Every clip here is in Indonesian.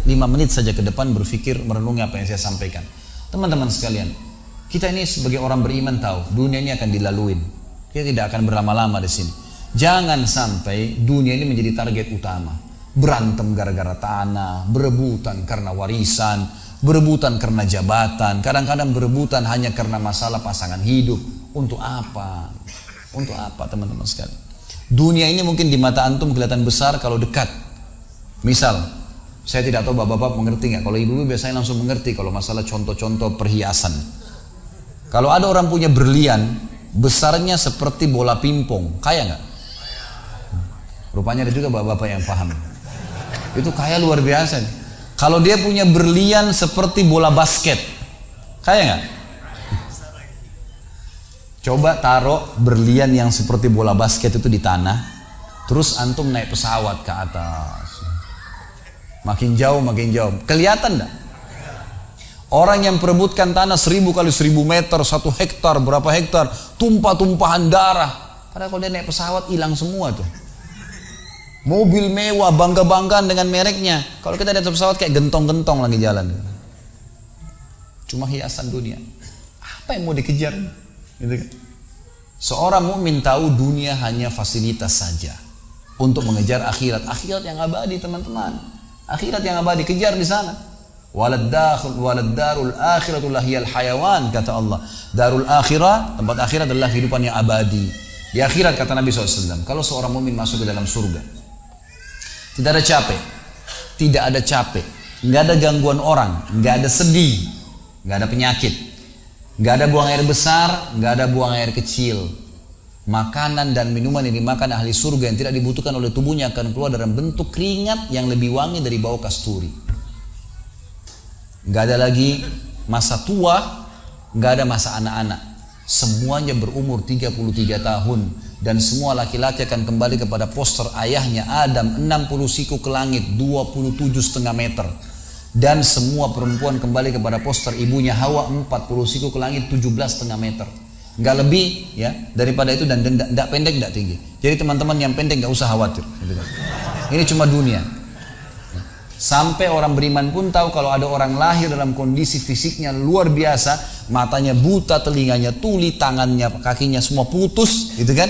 5 menit saja ke depan berpikir, merenungi apa yang saya sampaikan. Teman-teman sekalian, kita ini sebagai orang beriman tahu dunia ini akan dilaluin. Kita tidak akan berlama-lama di sini. Jangan sampai dunia ini menjadi target utama. Berantem gara-gara tanah, berebutan karena warisan, berebutan karena jabatan, kadang-kadang berebutan hanya karena masalah pasangan hidup. Untuk apa? Untuk apa teman-teman sekalian? Dunia ini mungkin di mata antum kelihatan besar kalau dekat. Misal, saya tidak tahu bapak-bapak mengerti nggak? Kalau ibu-ibu biasanya langsung mengerti kalau masalah contoh-contoh perhiasan. Kalau ada orang punya berlian, besarnya seperti bola pingpong, kaya nggak? Rupanya ada juga bapak-bapak yang paham. Itu kaya luar biasa. Kalau dia punya berlian seperti bola basket, kaya nggak? Coba taruh berlian yang seperti bola basket itu di tanah, terus antum naik pesawat ke atas. Makin jauh, kelihatan nggak? Orang yang perebutkan tanah 1000 kali 1000 meter, 1 hektar, berapa hektar, tumpah-tumpahan darah. Padahal kalau dia naik pesawat hilang semua tuh. Mobil mewah, bangga-banggaan dengan mereknya. Kalau kita naik pesawat kayak gentong-gentong lagi jalan. Cuma hiasan dunia. Apa yang mau dikejar? Gitu kan? Seorang mukmin tahu dunia hanya fasilitas saja untuk mengejar akhirat. Akhirat yang abadi teman-teman. Akhirat yang abadi, kejar di sana. Walad darul akhiratu lahiyal hayawan, kata Allah. Darul akhirah, tempat akhirat adalah kehidupan yang abadi. Di akhirat kata Nabi SAW, kalau seorang mukmin masuk ke dalam surga, tidak ada capek, nggak ada gangguan orang, nggak ada sedih, nggak ada penyakit, nggak ada buang air besar, nggak ada buang air kecil. Makanan dan minuman yang dimakan ahli surga yang tidak dibutuhkan oleh tubuhnya akan keluar dalam bentuk keringat yang lebih wangi dari bau kasturi. Nggak ada lagi masa tua, nggak ada masa anak-anak. Semuanya berumur 33 tahun. Dan semua laki-laki akan kembali kepada poster ayahnya Adam 60 siku ke langit 27,5 meter. Dan semua perempuan kembali kepada poster ibunya Hawa 40 siku ke langit 17,5 meter. Nggak lebih ya daripada itu, dan tidak pendek tidak tinggi. Jadi teman-teman yang pendek nggak usah khawatir. Ini cuma dunia. Sampai orang beriman pun tahu kalau ada orang lahir dalam kondisi fisiknya luar biasa, matanya buta, telinganya tuli, tangannya, kakinya semua putus, gitu kan?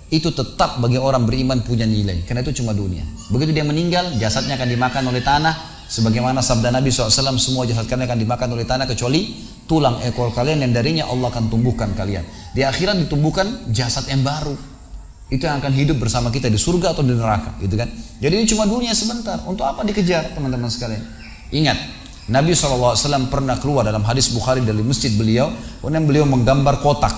Itu tetap bagi orang beriman punya nilai, karena itu cuma dunia. Begitu dia meninggal, jasadnya akan dimakan oleh tanah, sebagaimana sabda Nabi SAW, semua jasad kalian akan dimakan oleh tanah kecuali tulang ekor kalian yang darinya Allah akan tumbuhkan kalian. Di akhirat ditumbuhkan jasad yang baru. Itu yang akan hidup bersama kita di surga atau di neraka, gitu kan? Jadi ini cuma dunia sebentar. Untuk apa dikejar, teman-teman sekalian? Ingat, Nabi SAW pernah keluar dalam hadis Bukhari dari masjid beliau, kemudian beliau menggambar kotak.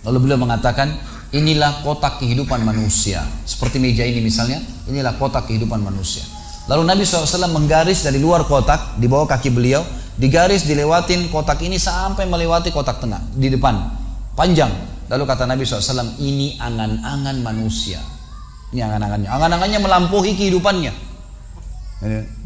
Lalu beliau mengatakan, inilah kotak kehidupan manusia. Seperti meja ini misalnya, inilah kotak kehidupan manusia. Lalu Nabi SAW menggaris dari luar kotak, di bawah kaki beliau, digaris, dilewatin kotak ini sampai melewati kotak tengah, di depan, panjang. Lalu kata Nabi SAW, ini angan-angan manusia. Ini angan-angannya. Angan-angannya melampaui kehidupannya.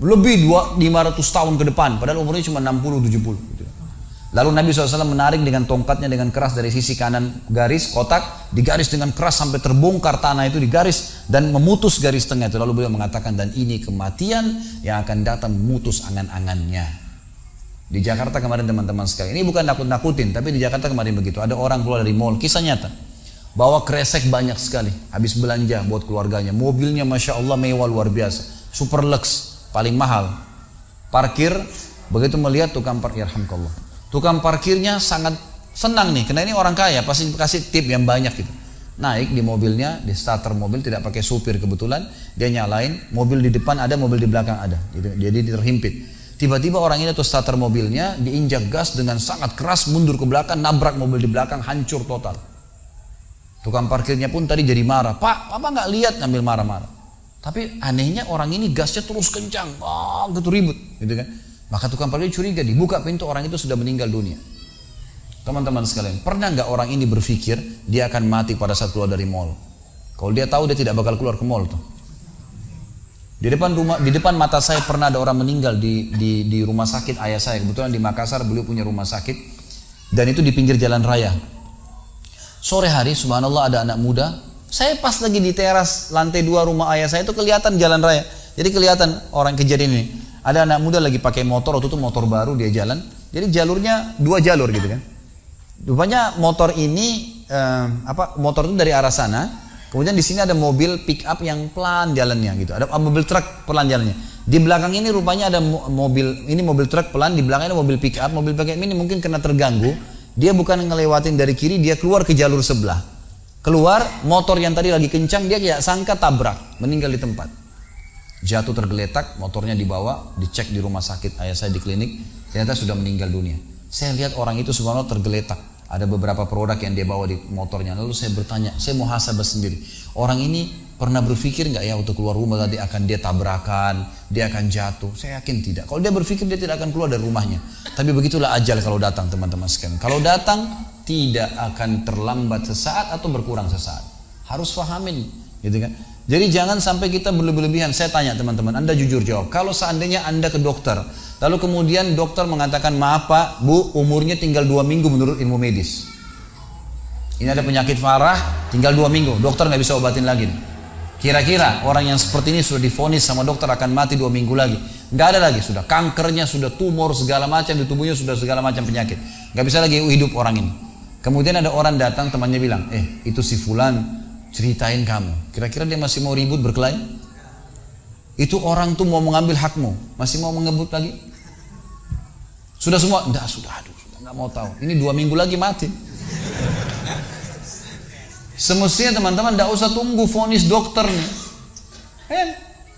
Lebih 500 tahun ke depan. Padahal umurnya cuma 60-70. Lalu Nabi SAW menarik dengan tongkatnya dengan keras dari sisi kanan garis kotak. Digaris dengan keras sampai terbongkar tanah itu digaris. Dan memutus garis tengah itu. Lalu beliau mengatakan, dan ini kematian yang akan datang memutus angan-angannya. Di Jakarta kemarin teman-teman sekalian, ini bukan nakut-nakutin, tapi di Jakarta kemarin begitu. Ada orang keluar dari mall, kisah nyata. Bawa kresek banyak sekali, habis belanja buat keluarganya. Mobilnya Masya Allah mewah luar biasa, super lux, paling mahal. Parkir, begitu melihat tukang parkir, yarhamkallah. Tukang parkirnya sangat senang nih, karena ini orang kaya, pasti kasih tip yang banyak gitu. Naik di mobilnya, di starter mobil, tidak pakai supir kebetulan, dia nyalain, mobil di depan ada, mobil di belakang ada, gitu. Jadi terhimpit. Tiba-tiba orang ini tuh starter mobilnya diinjak gas dengan sangat keras, mundur ke belakang, nabrak mobil di belakang, hancur total. Tukang parkirnya pun tadi jadi marah, Pak, apa nggak lihat, ngambil marah-marah. Tapi anehnya orang ini gasnya terus kencang, gitu ribut, gitu kan. Maka tukang parkir curiga, dibuka pintu, orang itu sudah meninggal dunia. Teman-teman sekalian, pernah nggak orang ini berpikir dia akan mati pada saat keluar dari mall? Kalau dia tahu dia tidak bakal keluar ke mall tuh. Di depan mata saya pernah ada orang meninggal di rumah sakit ayah saya. Kebetulan di Makassar beliau punya rumah sakit, dan itu di pinggir jalan raya. Sore hari subhanallah ada anak muda. Saya pas lagi di teras lantai 2 rumah ayah saya itu kelihatan jalan raya. Jadi kelihatan orang kejadian ini. Ada anak muda lagi pakai motor, waktu itu motor baru dia jalan. Jadi jalurnya 2 jalur gitu kan. Rupanya motor ini motor itu dari arah sana. Kemudian di sini ada mobil pick up yang pelan jalannya gitu. Ada mobil truk pelan jalannya. Di belakang ini rupanya ada mobil truk pelan, di belakangnya ada mobil pick up. Mobil pick up ini mungkin kena terganggu. Dia bukan ngelewatin dari kiri, dia keluar ke jalur sebelah. Keluar, motor yang tadi lagi kencang, dia tidak sangka tabrak, meninggal di tempat. Jatuh tergeletak, motornya dibawa, dicek di rumah sakit ayah saya di klinik, ternyata sudah meninggal dunia. Saya lihat orang itu subhanallah tergeletak. Ada beberapa produk yang dia bawa di motornya. Lalu saya bertanya, saya muhasabah sendiri. Orang ini pernah berpikir nggak ya untuk keluar rumah tadi akan dia tabrakan, dia akan jatuh? Saya yakin tidak. Kalau dia berpikir dia tidak akan keluar dari rumahnya. Tapi begitulah ajal kalau datang teman-teman sekalian. Kalau datang tidak akan terlambat sesaat atau berkurang sesaat. Harus fahamin, gitu kan? Jadi jangan sampai kita berlebihan. Saya tanya teman-teman, Anda jujur jawab. Kalau seandainya Anda ke dokter, lalu kemudian dokter mengatakan, maaf Pak, Bu, umurnya tinggal 2 minggu menurut ilmu medis. Ini ada penyakit parah, tinggal 2 minggu. Dokter nggak bisa obatin lagi. Kira-kira orang yang seperti ini sudah divonis sama dokter akan mati 2 minggu lagi. Nggak ada lagi, sudah kankernya, sudah tumor segala macam di tubuhnya, sudah segala macam penyakit. Nggak bisa lagi hidup orang ini. Kemudian ada orang datang, temannya bilang, itu si fulan ceritain kamu. Kira-kira dia masih mau ribut berkelahi? Itu orang tuh mau mengambil hakmu, masih mau mengebut lagi? Sudah semua? Enggak, sudah nggak mau tahu. Ini 2 minggu lagi mati. Semestinya teman-teman tidak usah tunggu vonis dokter nih.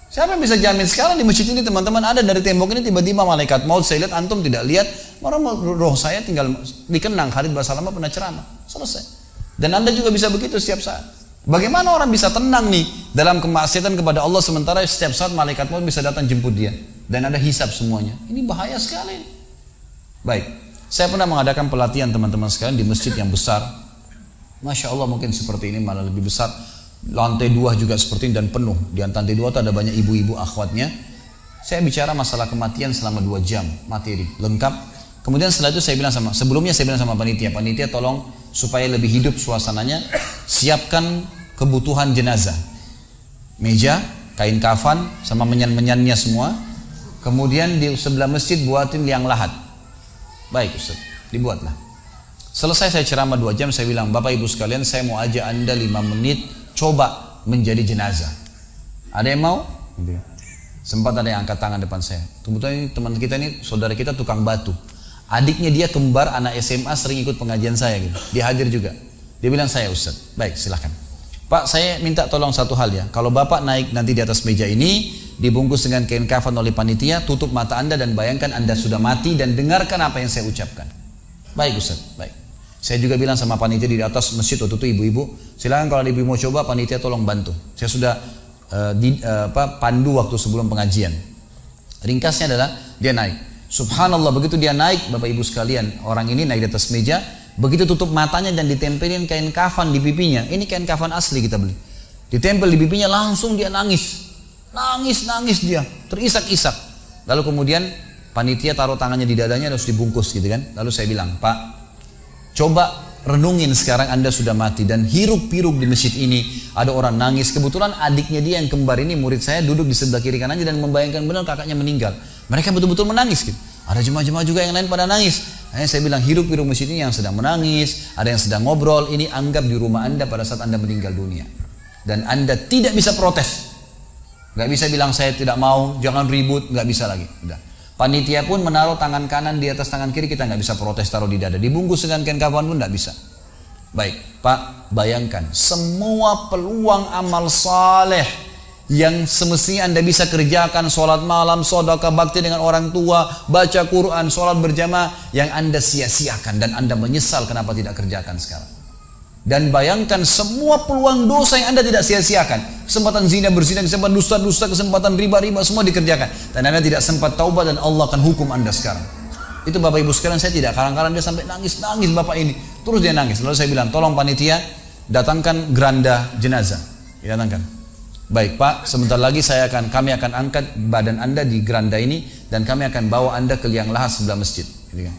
Siapa yang bisa jamin sekarang di masjid ini teman-teman ada dari tembok ini tiba-tiba malaikat maut, saya lihat antum tidak lihat, roh saya tinggal dikenang. Khalid Basalamah pernah ceramah, selesai. Dan Anda juga bisa begitu setiap saat. Bagaimana orang bisa tenang nih dalam kemaksiatan kepada Allah sementara setiap saat malaikat maut bisa datang jemput dia dan ada hisab semuanya. Ini bahaya sekali. Baik, saya pernah mengadakan pelatihan teman-teman sekalian di masjid yang besar. Masya Allah mungkin seperti ini malah lebih besar. Lantai 2 juga seperti ini dan penuh. Di lantai 2 itu ada banyak ibu-ibu akhwatnya. Saya bicara masalah kematian selama 2 jam materi lengkap. Kemudian setelah itu sebelumnya saya bilang sama panitia tolong supaya lebih hidup suasananya, siapkan kebutuhan jenazah. Meja, kain kafan sama menyan-menyannya semua. Kemudian di sebelah masjid buatin liang lahat. Baik Ustaz, dibuatlah. Selesai saya ceramah 2 jam, saya bilang, Bapak Ibu sekalian, saya mau ajak Anda 5 menit coba menjadi jenazah. Ada yang mau? Sempat ada yang angkat tangan depan saya. Kebetulan ini teman kita ini, saudara kita tukang batu. Adiknya dia kembar anak SMA sering ikut pengajian saya gitu. Dia hadir juga. Dia bilang, saya Ustaz. Baik, silahkan. Pak, saya minta tolong satu hal ya. Kalau Bapak naik nanti di atas meja ini, dibungkus dengan kain kafan oleh panitia, tutup mata Anda dan bayangkan Anda sudah mati dan dengarkan apa yang saya ucapkan. Baik Ustaz, baik. Saya juga bilang sama panitia di atas masjid waktu itu, ibu-ibu, silakan kalau ibu mau coba, panitia tolong bantu. Saya sudah pandu waktu sebelum pengajian. Ringkasnya adalah dia naik. Subhanallah, begitu dia naik, Bapak Ibu sekalian, orang ini naik di atas meja, begitu tutup matanya dan ditempelin kain kafan di pipinya. Ini kain kafan asli kita beli. Ditempel di pipinya, langsung dia nangis. Nangis dia, terisak-isak. Lalu kemudian panitia taruh tangannya di dadanya, harus dibungkus gitu kan. Lalu saya bilang, Pak, coba renungin sekarang Anda sudah mati dan hiruk-pikuk di masjid ini ada orang nangis. Kebetulan adiknya dia yang kembar ini murid saya duduk di sebelah kiri kanannya dan membayangkan benar kakaknya meninggal. Mereka betul-betul menangis gitu. Ada jemaah-jemaah juga yang lain pada nangis. Saya bilang hiruk-pikuk masjid ini yang sedang menangis, ada yang sedang ngobrol. Ini anggap di rumah Anda pada saat Anda meninggal dunia. Dan Anda tidak bisa protes. Gak bisa bilang saya tidak mau, jangan ribut, gak bisa lagi. Udah. Panitia pun menaruh tangan kanan di atas tangan kiri, kita nggak bisa protes taruh di dada. Dibungkus dengan kain kafan pun nggak bisa. Baik, Pak, bayangkan semua peluang amal saleh yang semestinya Anda bisa kerjakan, sholat malam, sedekah, bakti dengan orang tua, baca Quran, sholat berjamaah, yang Anda sia-siakan dan Anda menyesal kenapa tidak kerjakan sekarang. Dan bayangkan semua peluang dosa yang Anda tidak sia-siakan. Kesempatan zina, berzina, kesempatan dusta-dusta, kesempatan riba-riba, semua dikerjakan. Dan Anda tidak sempat taubat dan Allah akan hukum Anda sekarang. Itu Bapak Ibu sekalian, saya tidak karang-karang dia sampai nangis-nangis Bapak ini. Terus dia nangis. Lalu saya bilang, tolong panitia datangkan geranda jenazah. Datangkan. Baik Pak, sebentar lagi kami akan angkat badan Anda di geranda ini dan kami akan bawa Anda ke liang lahat sebelah masjid. Gitu kan.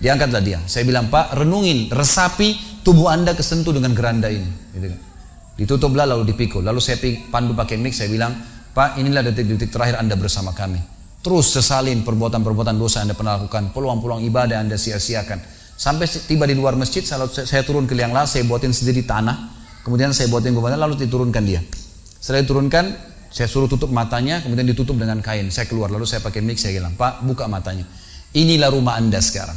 Diangkatlah dia. Saya bilang, Pak, renungin, resapi tubuh Anda kesentuh dengan geranda ini. Gitu kan. Ditutuplah lalu dipikul. Lalu saya pandu pakai mic, saya bilang, Pak, inilah detik-detik terakhir Anda bersama kami. Terus sesalin perbuatan-perbuatan dosa yang Anda pernah lakukan, peluang-peluang ibadah yang Anda sia-siakan. Sampai tiba di luar masjid, saya turun ke liang lahat, saya buatin sendiri tanah, kemudian saya buatin gubernur, lalu diturunkan dia. Setelah diturunkan, saya suruh tutup matanya, kemudian ditutup dengan kain. Saya keluar, lalu saya pakai mic, saya bilang, Pak, buka matanya. Inilah rumah Anda sekarang.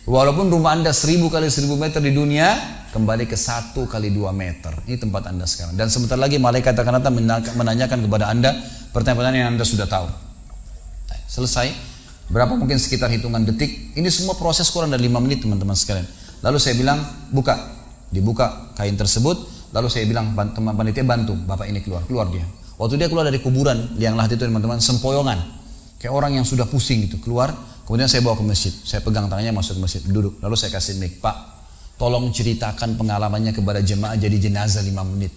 Walaupun rumah Anda 1000 kali 1000 meter di dunia, kembali ke 1 kali 2 meter. Ini tempat Anda sekarang. Dan sebentar lagi malaikat akan datang menanyakan kepada Anda pertanyaan-pertanyaan yang Anda sudah tahu. Selesai. Berapa mungkin sekitar hitungan detik. Ini semua proses kurang dari 5 menit teman-teman sekalian. Lalu saya bilang, buka. Dibuka kain tersebut. Lalu saya bilang, teman panitia bantu. Bapak ini keluar. Keluar dia. Waktu dia keluar dari kuburan liang lahat itu teman-teman, sempoyongan. Kayak orang yang sudah pusing gitu. Keluar. Kemudian saya bawa ke masjid. Saya pegang tangannya masuk ke masjid. Duduk. Lalu saya kasih mic. Pak, tolong ceritakan pengalamannya kepada jemaah jadi jenazah 5 menit.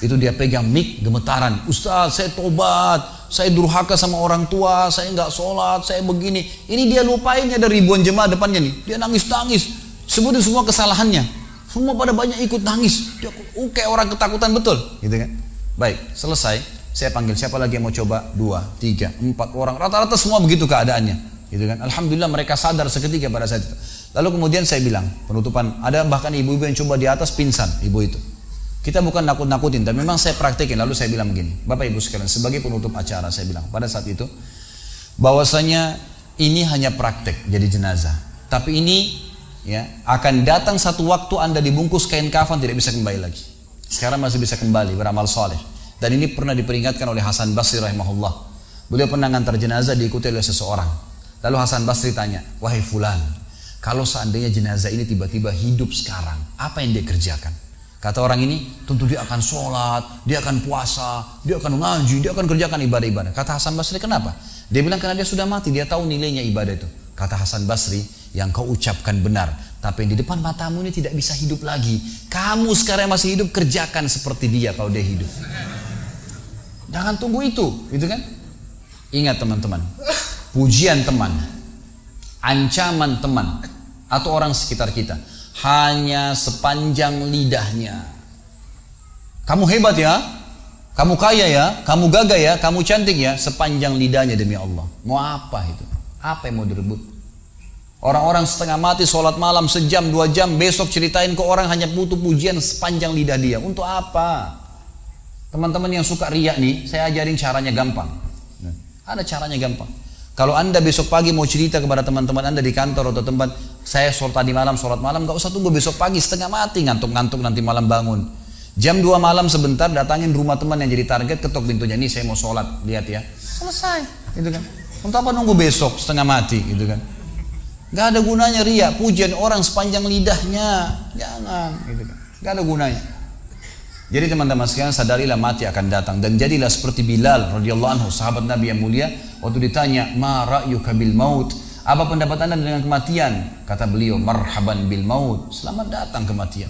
Itu dia pegang mic, gemetaran. Ustaz, saya tobat, saya durhaka sama orang tua, saya nggak sholat, saya begini. Ini dia lupainnya dari ribuan jemaah depannya nih. Dia nangis-nangis, sebutin semua kesalahannya. Semua pada banyak ikut nangis. Dia kayak orang ketakutan betul, gitu kan? Baik, selesai. Saya panggil siapa lagi yang mau coba? 2, 3, 4 orang. Rata-rata semua begitu keadaannya, gitu kan? Alhamdulillah mereka sadar seketika pada saat itu. Lalu kemudian saya bilang penutupan. Ada bahkan ibu-ibu yang coba di atas pingsan, ibu itu. Kita bukan nakut-nakutin, tapi memang saya praktekin. Lalu saya bilang begini, Bapak Ibu sekalian, sebagai penutup acara saya bilang pada saat itu, bahwasanya ini hanya praktek jadi jenazah. Tapi ini ya akan datang satu waktu Anda dibungkus kain kafan tidak bisa kembali lagi. Sekarang masih bisa kembali beramal soleh. Dan ini pernah diperingatkan oleh Hasan Basri rahimahullah. Beliau pernah ngantar jenazah diikuti oleh seseorang. Lalu Hasan Basri tanya, wahai fulan, kalau seandainya jenazah ini tiba-tiba hidup sekarang, apa yang dia kerjakan? Kata orang ini, tentu dia akan sholat, dia akan puasa, dia akan ngaji, dia akan kerjakan ibadah-ibadah. Kata Hasan Basri, kenapa? Dia bilang karena dia sudah mati, dia tahu nilainya ibadah itu. Kata Hasan Basri, yang kau ucapkan benar, tapi yang di depan matamu ini tidak bisa hidup lagi. Kamu sekarang masih hidup, kerjakan seperti dia kalau dia hidup. Jangan tunggu itu, gitu kan? Ingat teman-teman, pujian teman, ancaman teman, atau orang sekitar kita hanya sepanjang lidahnya. Kamu hebat ya, kamu kaya ya, kamu gagah ya, kamu cantik ya, sepanjang lidahnya demi Allah. Mau apa itu? Apa yang mau direbut? Orang-orang setengah mati sholat malam sejam 2 jam, besok ceritain ke orang hanya butuh pujian sepanjang lidah dia. Untuk apa? Teman-teman yang suka riak nih, saya ajarin caranya gampang. Ada caranya gampang. Kalau Anda besok pagi mau cerita kepada teman-teman Anda di kantor atau tempat, saya sholat malam, gak usah tunggu besok pagi setengah mati, ngantuk-ngantuk nanti malam bangun. Jam 2 malam sebentar datangin rumah teman yang jadi target, ketok pintunya, nih saya mau sholat, lihat ya. Selesai, gitu kan. Untuk apa nunggu besok setengah mati, gitu kan. Gak ada gunanya riak, pujian orang sepanjang lidahnya, jangan, gitu kan. Gak ada gunanya. Jadi teman-teman sekalian sadarilah mati akan datang dan jadilah seperti Bilal radhiyallahu anhu, sahabat Nabi yang mulia, waktu ditanya, "Ma ra'yuka bil maut?" Apa pendapat Anda dengan kematian? Kata beliau, "Marhaban bil maut." Selamat datang kematian.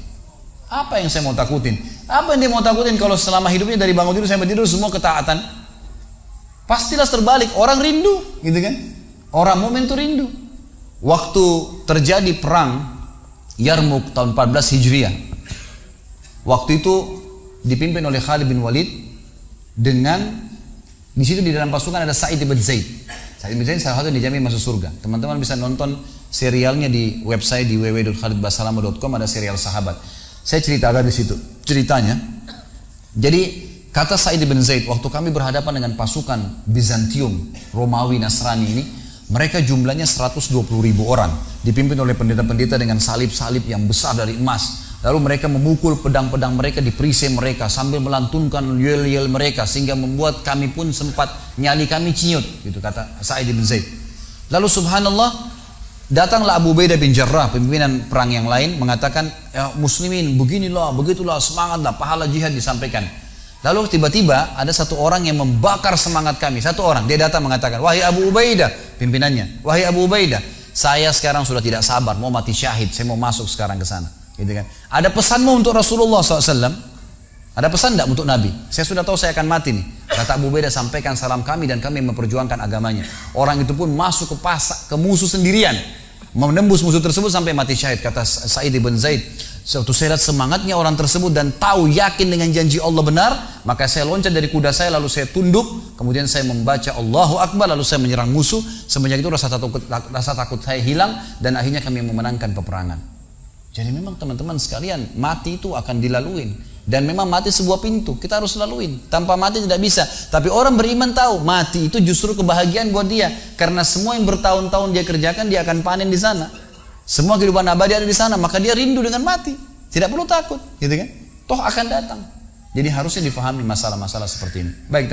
Apa yang saya mau takutin? Apa yang dia mau takutin kalau selama hidupnya dari bangun tidur sampai tidur semua ketaatan? Pastilah terbalik, orang rindu, gitu kan? Orang mukmin itu rindu. Waktu terjadi perang Yarmuk tahun 14 Hijriah. Waktu itu dipimpin oleh Khalid bin Walid dengan di situ di dalam pasukan ada Sa'id bin Zaid. Sa'id bin Zaid salah satu dijamin masuk surga. Teman-teman bisa nonton serialnya di website di www.khalidbasalamah.com, ada serial sahabat. Saya ceritakan di situ ceritanya. Jadi kata Sa'id bin Zaid, waktu kami berhadapan dengan pasukan Bizantium, Romawi Nasrani ini, mereka jumlahnya 120.000 orang, dipimpin oleh pendeta-pendeta dengan salib-salib yang besar dari emas. Lalu mereka memukul pedang-pedang mereka di perisai mereka sambil melantunkan yel-yel mereka sehingga membuat kami pun sempat nyali kami ciut, gitu kata Sa'id bin Zaid. Lalu subhanallah datanglah Abu Ubaidah bin Jarrah, pimpinan perang yang lain, mengatakan, ya muslimin beginilah, begitulah, semangatlah, pahala jihad disampaikan. Lalu tiba-tiba ada satu orang yang membakar semangat kami. Satu orang, dia datang mengatakan, wahai Abu Ubaidah, pimpinannya, wahai Abu Ubaidah, saya sekarang sudah tidak sabar, mau mati syahid, saya mau masuk sekarang ke sana. Gitu kan. Ada pesanmu untuk Rasulullah SAW? Ada pesan tidak untuk Nabi? Saya sudah tahu saya akan mati nih. Kata Abu Ubaidah, sampaikan salam kami dan kami memperjuangkan agamanya. Orang itu pun masuk ke musuh sendirian, menembus musuh tersebut sampai mati syahid. Kata Sa'id bin Zaid, suatu saya lihat semangatnya orang tersebut dan tahu yakin dengan janji Allah benar, maka saya loncat dari kuda saya lalu saya tunduk, kemudian saya membaca Allahu Akbar lalu saya menyerang musuh. Semenjak itu rasa takut saya hilang dan akhirnya kami memenangkan peperangan. Jadi memang teman-teman sekalian, mati itu akan dilaluin. Dan memang mati sebuah pintu, kita harus laluin. Tanpa mati tidak bisa. Tapi orang beriman tahu, mati itu justru kebahagiaan buat dia. Karena semua yang bertahun-tahun dia kerjakan, dia akan panen di sana. Semua kehidupan abadi ada di sana, maka dia rindu dengan mati. Tidak perlu takut, gitu kan? Toh akan datang. Jadi harusnya difahami masalah-masalah seperti ini. Baik.